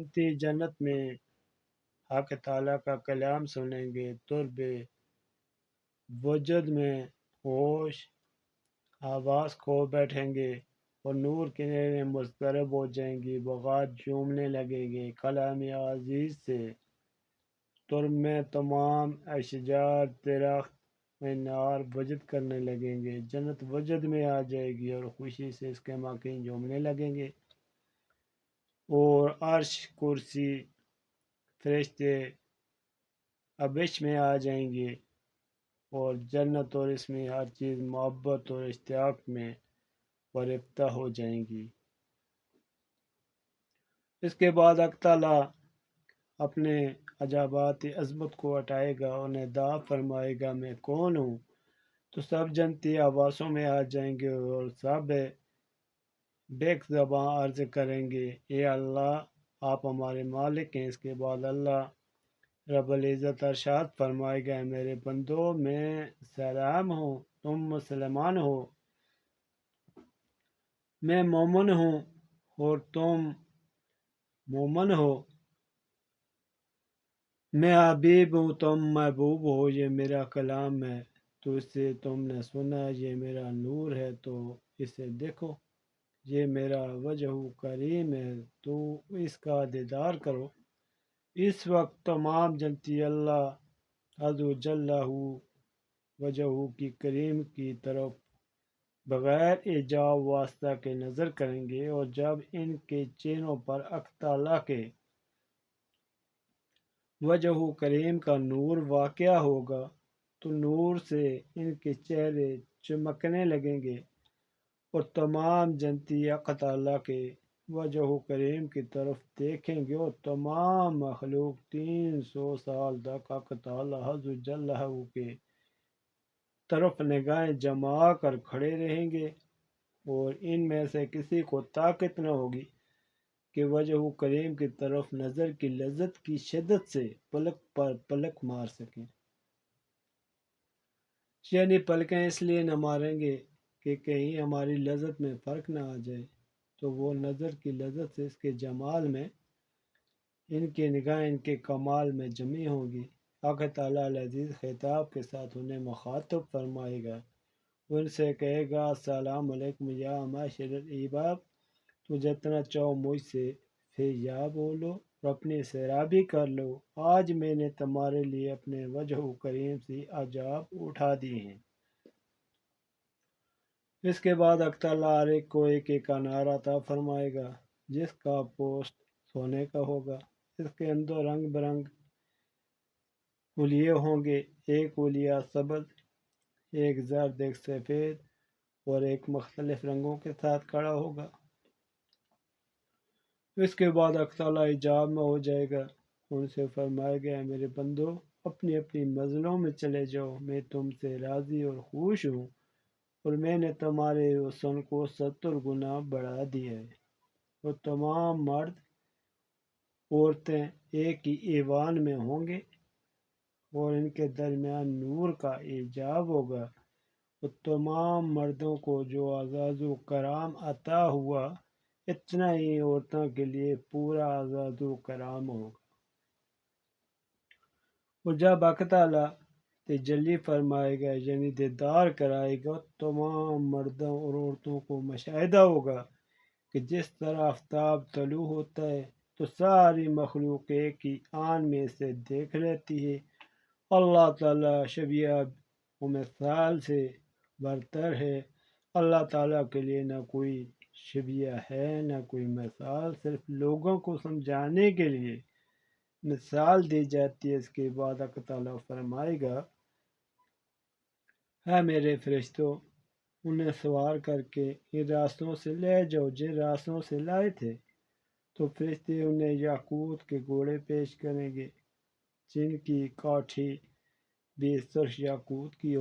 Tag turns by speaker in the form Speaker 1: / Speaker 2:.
Speaker 1: جنتی جنت میں حق تعالیٰ کا کلام سنیں گے، ترب وجد میں ہوش آواز کھو بیٹھیں گے اور نور کی نعمتیں مضطرب ہو جائیں گی، بغات جھومنے لگیں گے کلام عزیز سے۔ ترب میں تمام اشجار درخت نار وجد کرنے لگیں گے، جنت وجد میں آ جائے گی اور خوشی سے اس کے ماکین جھومنے لگیں گے، اور عرش، کرسی، فرشتے عبش میں آ جائیں گے، اور جنت اور اس میں ہر چیز محبت اور اشتیاق میں فریفتہ ہو جائیں گی۔ اس کے بعد حق تعالیٰ اپنے عجائبات عظمت کو ہٹائے گا، انہیں دعا فرمائے گا میں کون ہوں، تو سب جنتی آوازوں میں آ جائیں گے اور سب بیک زباں عرض کریں گے اے اللہ آپ ہمارے مالک ہیں۔ اس کے بعد اللہ رب العزت ارشاد فرمائے گا میرے بندو میں سلام ہوں، تم مسلمان ہو، میں مومن ہوں اور تم مومن ہو، میں حبیب ہوں تم محبوب ہو، یہ میرا کلام ہے تو اسے تم نے سنا، یہ میرا نور ہے تو اسے دیکھو، یہ میرا وجہ کریم ہے تو اس کا دیدار کرو۔ اس وقت تمام جنتی اللہ عز و جل وجہ کی کریم کی طرف بغیر ایجاب واسطہ کے نظر کریں گے، اور جب ان کے چہروں پر حق تعالیٰ کے وجہ کریم کا نور واقع ہوگا تو نور سے ان کے چہرے چمکنے لگیں گے، اور تمام جنتی حق تعالیٰ کے وجہ کریم کی طرف دیکھیں گے، اور تمام مخلوق 300 سال تک حق تعالیٰ عز و جل کے طرف نگاہیں جما کر کھڑے رہیں گے، اور ان میں سے کسی کو طاقت نہ ہوگی کہ وجہ کریم کی طرف نظر کی لذت کی شدت سے پلک پر پلک مار سکیں، یعنی پلکیں اس لیے نہ ماریں گے کہ کہیں ہماری لذت میں فرق نہ آ جائے، تو وہ نظر کی لذت سے اس کے جمال میں ان کی نگاہیں ان کے کمال میں جمی ہوں گی۔ حق تعالیٰ العزیز خطاب کے ساتھ انہیں مخاطب فرمائے گا، ان سے کہے گا السلام علیکم یا معاشر العباد، تو جتنا چاہو مجھ سے پھر یا بولو اور اپنی سیرابی کر لو، آج میں نے تمہارے لیے اپنے وجہ کریم سے عجائب اٹھا دیے ہیں۔ اس کے بعد حق تعالیٰ ہر ایک کو ایک ایک انار عطا فرمائے گا جس کا پوست سونے کا ہوگا، اس کے اندر رنگ برنگ حلیے ہوں گے، ایک حلیہ سبز، ایک زرد، ایک سفید اور ایک مختلف رنگوں کے ساتھ کھڑا ہوگا۔ اس کے بعد حق تعالیٰ حجاب میں ہو جائے گا، ان سے فرمائے گا میرے بندو اپنی اپنی منزلوں میں چلے جاؤ، میں تم سے راضی اور خوش ہوں، اور میں نے تمہارے حسن کو 70 گنا بڑھا دیا ہے، اور تمام مرد عورتیں ایک ہی ایوان میں ہوں گے، اور ان کے درمیان نور کا ایجاب ہوگا، اور تمام مردوں کو جو اعزاز و کرام عطا ہوا اتنا ہی عورتوں کے لیے پورا اعزاز و کرام ہوگا۔ اور جب حق تعالیٰ تجلی فرمائے گا یعنی دیدار کرائے گا، تمام مردوں اور عورتوں کو مشاہدہ ہوگا کہ جس طرح آفتاب طلوع ہوتا ہے تو ساری مخلوق ایک ہی آن میں سے دیکھ لیتی ہے۔ اللہ تعالیٰ شبیہ و مثال سے برتر ہے، اللہ تعالیٰ کے لیے نہ کوئی شبیہ ہے نہ کوئی مثال، صرف لوگوں کو سمجھانے کے لیے مثال دی جاتی ہے۔ اس کے بعد حق تعالیٰ فرمائے گا ہے میرے فرشتوں انہیں سوار کر کے ان راستوں سے لے جاؤ جن راستوں سے لائے تھے، تو فرشتے انہیں یاقوت کے گھوڑے پیش کریں گے جن کی کاٹھی بھی سرخ یاقوت کی